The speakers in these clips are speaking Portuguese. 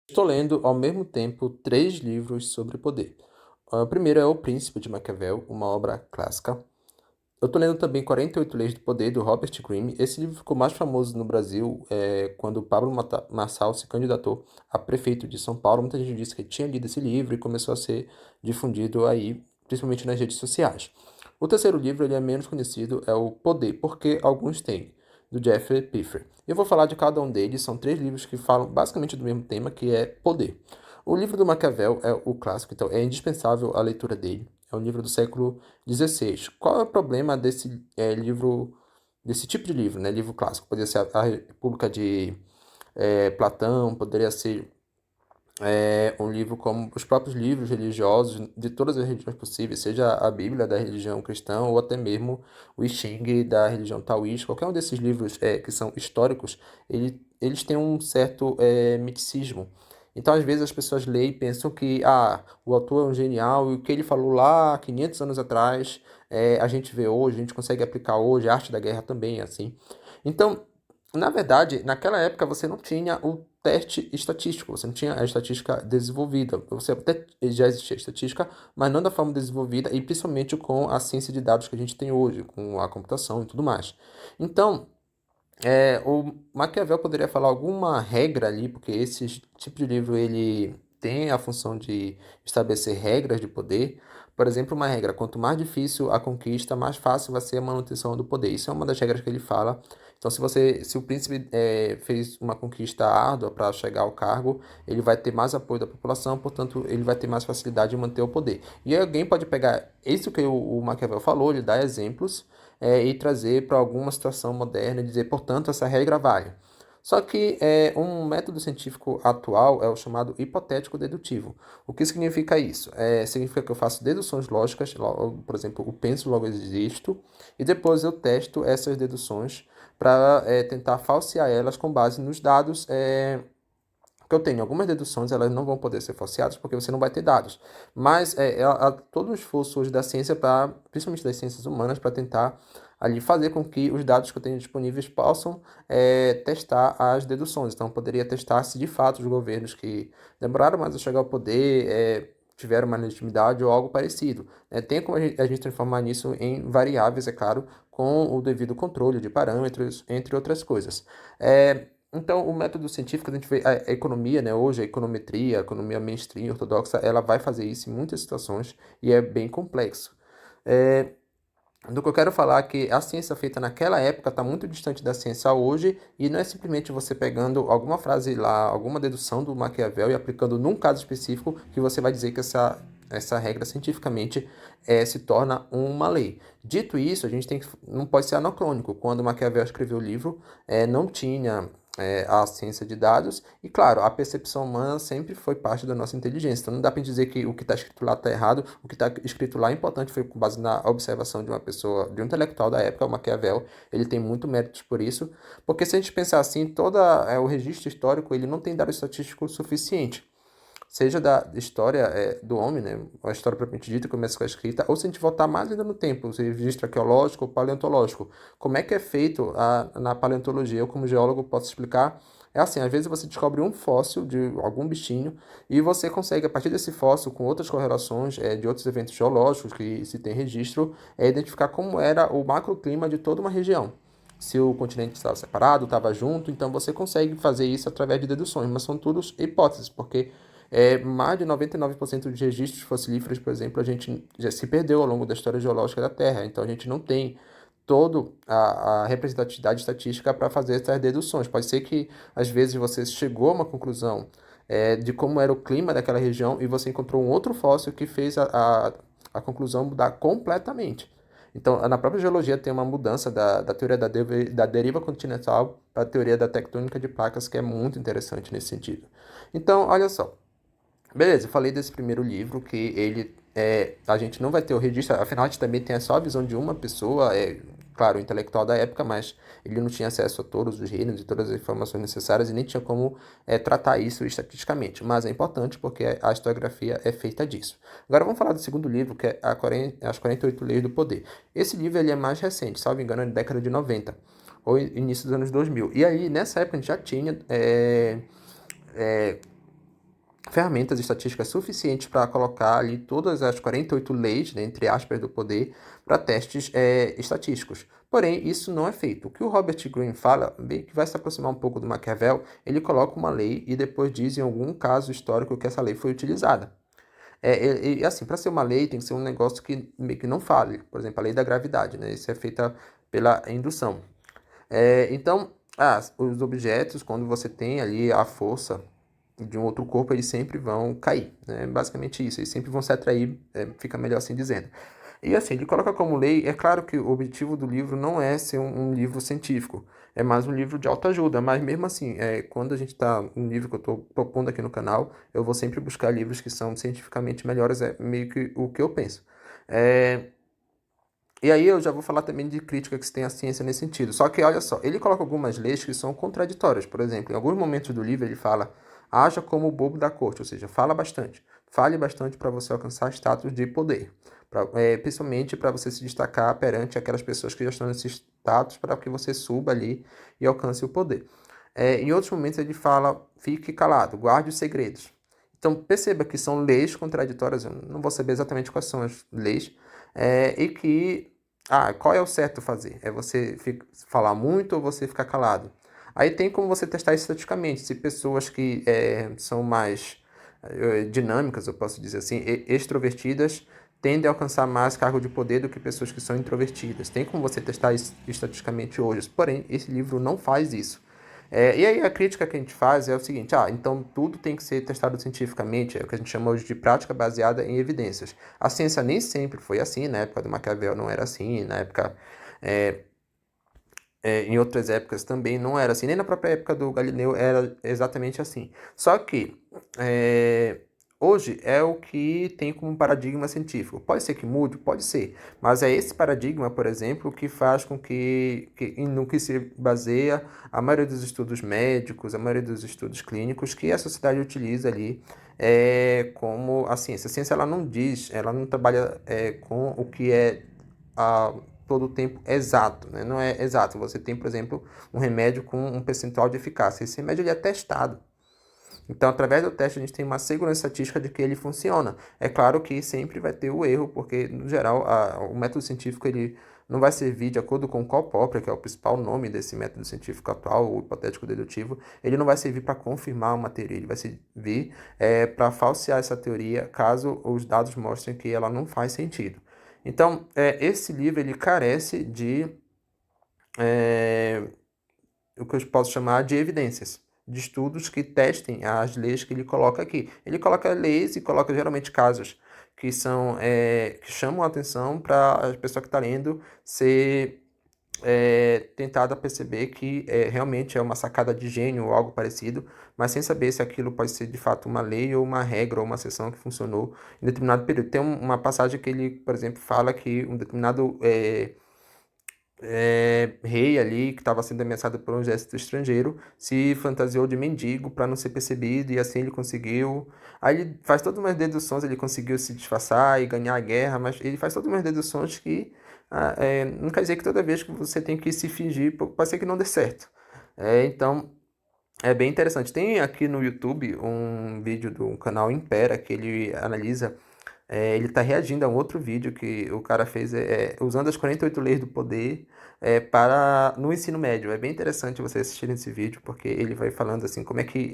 Estou lendo ao mesmo tempo três livros sobre poder. O primeiro é O Príncipe de Maquiavel, uma obra clássica. Eu estou lendo também 48 Leis do Poder, do Robert Greene. Esse livro ficou mais famoso no Brasil quando Pablo Marçal se candidatou a prefeito de São Paulo. Muita gente disse que tinha lido esse livro e começou a ser difundido aí, principalmente nas redes sociais. O terceiro livro ele é menos conhecido, é O Poder, porque alguns têm, do Jeffrey Pfeffer. Eu vou falar de cada um deles, são três livros que falam basicamente do mesmo tema, que é poder. O livro do Maquiavel é o clássico, então é indispensável a leitura dele. É um livro do século XVI. Qual é o problema desse livro, desse tipo de livro, né? Livro clássico. Poderia ser a República de Platão, poderia ser um livro como os próprios livros religiosos de todas as religiões possíveis, seja a Bíblia da religião cristã ou até mesmo o I Ching da religião taoísta. Qualquer um desses livros que são históricos, eles têm um certo miticismo. Então, às vezes, as pessoas leem e pensam que o autor é um genial e o que ele falou lá 500 anos atrás, a gente vê hoje, a gente consegue aplicar hoje, a arte da guerra também é assim. Então, na verdade, naquela época você não tinha o teste estatístico, você não tinha a estatística desenvolvida. Você até já existia estatística, mas não da forma desenvolvida e principalmente com a ciência de dados que a gente tem hoje, com a computação e tudo mais. Então, o Maquiavel poderia falar alguma regra ali, porque esse tipo de livro ele tem a função de estabelecer regras de poder. Por exemplo, uma regra: quanto mais difícil a conquista, mais fácil vai ser a manutenção do poder. Isso é uma das regras que ele fala. Então, se o príncipe fez uma conquista árdua para chegar ao cargo, ele vai ter mais apoio da população, portanto, ele vai ter mais facilidade de manter o poder. E aí alguém pode pegar isso que o Maquiavel falou, ele dá exemplos e trazer para alguma situação moderna e dizer, portanto, essa regra vale. Só que um método científico atual é o chamado hipotético dedutivo. O que significa isso? Significa que eu faço deduções lógicas, por exemplo, eu penso, logo existo, e depois eu testo essas deduções para tentar falsear elas com base nos dados que eu tenho. Algumas deduções elas não vão poder ser falseadas porque você não vai ter dados. Mas há todo o esforço hoje da ciência, principalmente das ciências humanas, para tentar ali fazer com que os dados que eu tenho disponíveis possam testar as deduções. Então, eu poderia testar se de fato os governos que demoraram mais a chegar ao poder tiveram mais legitimidade ou algo parecido. Tem como a gente transformar nisso em variáveis, é claro, com o devido controle de parâmetros, entre outras coisas. Então, o método científico, a gente vê a economia, né, hoje, a econometria, a economia mainstream ortodoxa, ela vai fazer isso em muitas situações e é bem complexo. É, do que eu quero falar é que a ciência feita naquela época está muito distante da ciência hoje e não é simplesmente você pegando alguma frase lá, alguma dedução do Maquiavel e aplicando num caso específico que você vai dizer que essa regra cientificamente se torna uma lei. Dito isso, a gente não pode ser anacrônico. Quando Maquiavel escreveu o livro, não tinha a ciência de dados e, claro, a percepção humana sempre foi parte da nossa inteligência. Então, não dá para dizer que o que está escrito lá está errado, o que está escrito lá é importante, foi com base na observação de uma pessoa, de um intelectual da época, o Maquiavel. Ele tem muito méritos por isso, porque se a gente pensar assim, todo o registro histórico ele não tem dado estatístico suficiente, seja da história do homem, né, a história propriamente dita, começa com a escrita, ou se a gente voltar mais ainda no tempo, o registro arqueológico ou paleontológico. Como é que é feito na paleontologia? Eu, como geólogo, posso explicar. É assim, às vezes você descobre um fóssil de algum bichinho e você consegue, a partir desse fóssil, com outras correlações de outros eventos geológicos que se tem registro, identificar como era o macroclima de toda uma região. Se o continente estava separado, estava junto, então você consegue fazer isso através de deduções, mas são tudo hipóteses, porque mais de 99% de registros fossilíferos, por exemplo, a gente já se perdeu ao longo da história geológica da Terra. Então, a gente não tem toda a representatividade estatística para fazer essas deduções. Pode ser que, às vezes, você chegou a uma conclusão de como era o clima daquela região e você encontrou um outro fóssil que fez a conclusão mudar completamente. Então, na própria geologia tem uma mudança da teoria da deriva continental para a teoria da tectônica de placas, que é muito interessante nesse sentido. Então, olha só. Beleza, eu falei desse primeiro livro que a gente não vai ter o registro, afinal a gente também tem só a visão de uma pessoa, claro, o intelectual da época, mas ele não tinha acesso a todos os reinos e todas as informações necessárias e nem tinha como tratar isso estatisticamente, mas é importante porque a historiografia é feita disso. Agora vamos falar do segundo livro, que é As 48 Leis do Poder. Esse livro ele é mais recente, salvo engano, é da década de 90 ou início dos anos 2000. E aí, nessa época, a gente já tinha ferramentas estatísticas suficientes para colocar ali todas as 48 leis, né, entre aspas, do poder para testes estatísticos. Porém, isso não é feito. O que o Robert Greene fala, bem que vai se aproximar um pouco do Maquiavel, ele coloca uma lei e depois diz em algum caso histórico que essa lei foi utilizada. E assim, para ser uma lei, tem que ser um negócio que meio que não fale. Por exemplo, a lei da gravidade, né? Isso é feita pela indução. Então, os objetos, quando você tem ali a força de um outro corpo, eles sempre vão cair, né? Basicamente isso, eles sempre vão se atrair, fica melhor assim dizendo. E assim, ele coloca como lei, é claro que o objetivo do livro não é ser um livro científico, é mais um livro de autoajuda, mas mesmo assim, quando a gente está no livro que eu estou propondo aqui no canal, eu vou sempre buscar livros que são cientificamente melhores, é meio que o que eu penso. É, e aí eu já vou falar também de crítica que se tem à ciência nesse sentido. Só que olha só, ele coloca algumas leis que são contraditórias. Por exemplo, em alguns momentos do livro ele fala: haja como o bobo da corte, ou seja, fala bastante. Fale bastante para você alcançar status de poder. Principalmente para você se destacar perante aquelas pessoas que já estão nesse status, para que você suba ali e alcance o poder. Em outros momentos ele fala: fique calado, guarde os segredos. Então perceba que são leis contraditórias, eu não vou saber exatamente quais são as leis, e que, qual é o certo fazer? É você falar muito ou você ficar calado? Aí tem como você testar isso estatisticamente, se pessoas que são mais dinâmicas, eu posso dizer assim, extrovertidas, tendem a alcançar mais cargo de poder do que pessoas que são introvertidas. Tem como você testar isso estatisticamente hoje, porém, esse livro não faz isso. E aí a crítica que a gente faz é o seguinte: então tudo tem que ser testado cientificamente, é o que a gente chama hoje de prática baseada em evidências. A ciência nem sempre foi assim, na época do Maquiavel não era assim, na época, é, em outras épocas também não era assim, nem na própria época do Galileu era exatamente assim. Só que hoje é o que tem como paradigma científico. Pode ser que mude, pode ser, mas é esse paradigma, por exemplo, que faz com no que se baseia a maioria dos estudos médicos, a maioria dos estudos clínicos que a sociedade utiliza ali como a ciência. A ciência ela não diz, ela não trabalha com o que é a todo o tempo exato, né? Não é exato. Você tem, por exemplo, um remédio com um percentual de eficácia. Esse remédio ele é testado. Então, através do teste, a gente tem uma segurança estatística de que ele funciona. É claro que sempre vai ter o erro, porque, no geral, o método científico ele não vai servir de acordo com o Karl Popper, que é o principal nome desse método científico atual, o hipotético dedutivo, ele não vai servir para confirmar uma teoria, ele vai servir para falsear essa teoria caso os dados mostrem que ela não faz sentido. Então, esse livro ele carece de o que eu posso chamar de evidências, de estudos que testem as leis que ele coloca aqui. Ele coloca leis e coloca geralmente casos que são que chamam a atenção para a pessoa que está lendo ser tentada a perceber que realmente é uma sacada de gênio ou algo parecido, mas sem saber se aquilo pode ser de fato uma lei ou uma regra ou uma exceção que funcionou em determinado período. Tem uma passagem que ele, por exemplo, fala que um determinado rei ali, que estava sendo ameaçado por um exército estrangeiro, se fantasiou de mendigo para não ser percebido e assim ele conseguiu. Aí ele faz todas umas deduções, ele conseguiu se disfarçar e ganhar a guerra, mas ele faz todas umas deduções que não quer dizer que toda vez que você tem que se fingir, pode ser que não dê certo. Então, é bem interessante. Tem aqui no YouTube um vídeo do canal Impera que ele analisa ele está reagindo a um outro vídeo que o cara fez usando as 48 leis do poder para no ensino médio. É bem interessante você assistir esse vídeo, porque ele vai falando assim como é que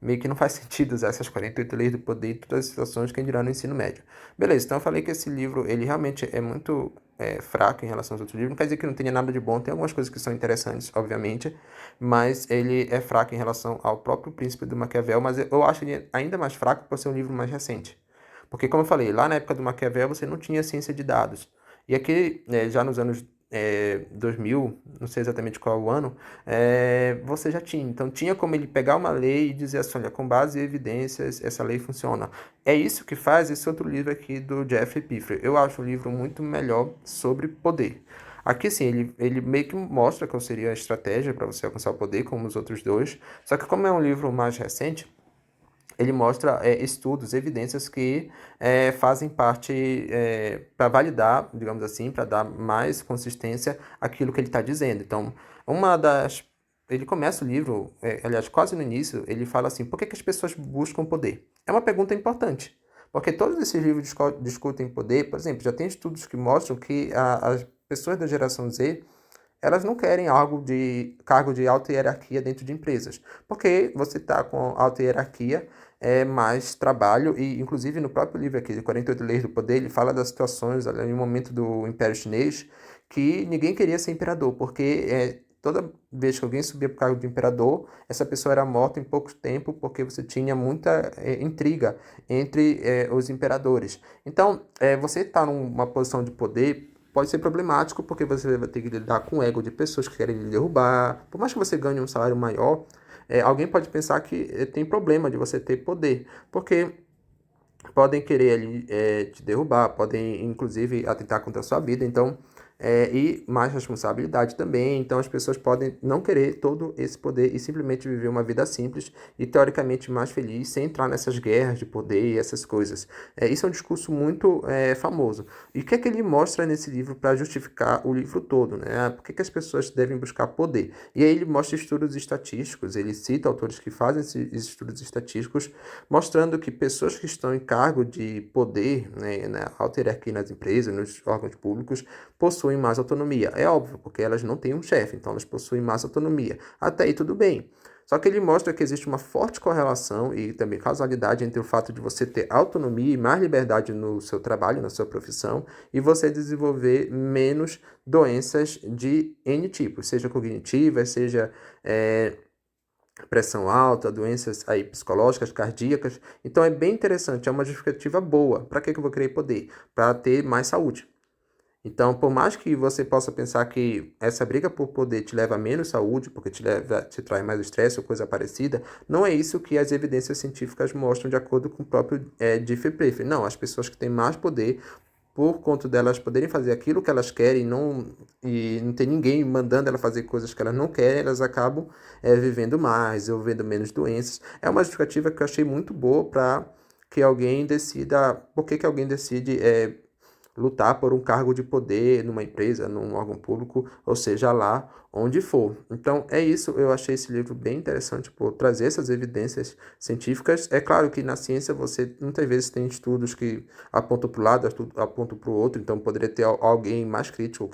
meio que não faz sentido usar essas 48 leis do poder em todas as situações que dirá no ensino médio. Beleza, então eu falei que esse livro ele realmente é muito fraco em relação aos outros livros. Não quer dizer que não tenha nada de bom, tem algumas coisas que são interessantes, obviamente, mas ele é fraco em relação ao próprio Príncipe do Maquiavel, mas eu acho ele ainda mais fraco por ser um livro mais recente. Porque, como eu falei, lá na época do Maquiavel você não tinha ciência de dados. E aqui, já nos anos 2000, não sei exatamente qual é o ano, você já tinha. Então, tinha como ele pegar uma lei e dizer assim: olha, com base em evidências, essa lei funciona. É isso que faz esse outro livro aqui do Jeffrey Piffer. Eu acho um livro muito melhor sobre poder. Aqui sim, ele meio que mostra qual seria a estratégia para você alcançar o poder, como os outros dois. Só que como é um livro mais recente, ele mostra estudos, evidências que fazem parte para validar, digamos assim, para dar mais consistência àquilo que ele está dizendo. Então, uma das ele começa o livro, aliás, quase no início, ele fala assim: por que que as pessoas buscam poder? É uma pergunta importante, porque todos esses livros discutem poder. Por exemplo, já tem estudos que mostram que as pessoas da geração Z, elas não querem algo de cargo de alta hierarquia dentro de empresas, porque você está com alta hierarquia, é mais trabalho, e inclusive no próprio livro aqui, de 48 Leis do Poder, ele fala das situações ali no momento do Império Chinês, que ninguém queria ser imperador, porque toda vez que alguém subia para o cargo de imperador, essa pessoa era morta em pouco tempo, porque você tinha muita intriga entre os imperadores. Então, você está numa posição de poder pode ser problemático, porque você vai ter que lidar com o ego de pessoas que querem lhe derrubar. Por mais que você ganhe um salário maior, alguém pode pensar que tem problema de você ter poder, porque podem querer ali te derrubar, podem inclusive atentar contra a sua vida. Então, e mais responsabilidade também. Então, as pessoas podem não querer todo esse poder e simplesmente viver uma vida simples e teoricamente mais feliz, sem entrar nessas guerras de poder e essas coisas. Isso é um discurso muito famoso. E o que é que ele mostra nesse livro para justificar o livro todo, né? Por que que as pessoas devem buscar poder? E aí ele mostra estudos estatísticos, ele cita autores que fazem esses estudos estatísticos, mostrando que pessoas que estão em cargo de poder, né, na alta hierarquia nas empresas, nos órgãos públicos, possuem mais autonomia. É óbvio, porque elas não têm um chefe, então elas possuem mais autonomia. Até aí tudo bem. Só que ele mostra que existe uma forte correlação e também causalidade entre o fato de você ter autonomia e mais liberdade no seu trabalho, na sua profissão, e você desenvolver menos doenças de N tipos, seja cognitivas, seja pressão alta, doenças aí psicológicas, cardíacas. Então é bem interessante, é uma justificativa boa. Para que eu vou querer poder? Para ter mais saúde. Então, por mais que você possa pensar que essa briga por poder te leva a menos saúde, porque te traz mais estresse ou coisa parecida, não é isso que as evidências científicas mostram de acordo com o próprio Diffie Preffer. Não, as pessoas que têm mais poder, por conta delas poderem fazer aquilo que elas querem e não tem ninguém mandando elas fazer coisas que elas não querem, elas acabam vivendo mais ou vendo menos doenças. É uma justificativa que eu achei muito boa para que alguém decida, por que que alguém decide lutar por um cargo de poder numa empresa, num órgão público, ou seja lá onde for. Então é isso, eu achei esse livro bem interessante por trazer essas evidências científicas. É claro que na ciência você muitas vezes tem estudos que apontam para o lado, apontam para o outro, então poderia ter alguém mais crítico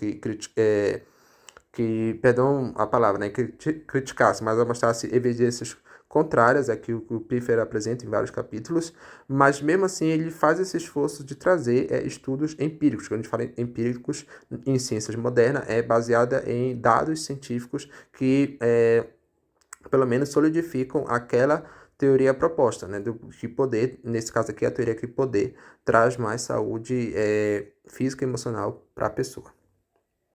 que, perdão a palavra, né, que criticasse, mas mostrasse evidências contrárias àquilo que o Piffer apresenta em vários capítulos, mas mesmo assim ele faz esse esforço de trazer estudos empíricos. Quando a gente fala em empíricos em ciências modernas, é baseada em dados científicos que pelo menos solidificam aquela teoria proposta, né, do que poder, nesse caso aqui a teoria que poder traz mais saúde física e emocional para a pessoa.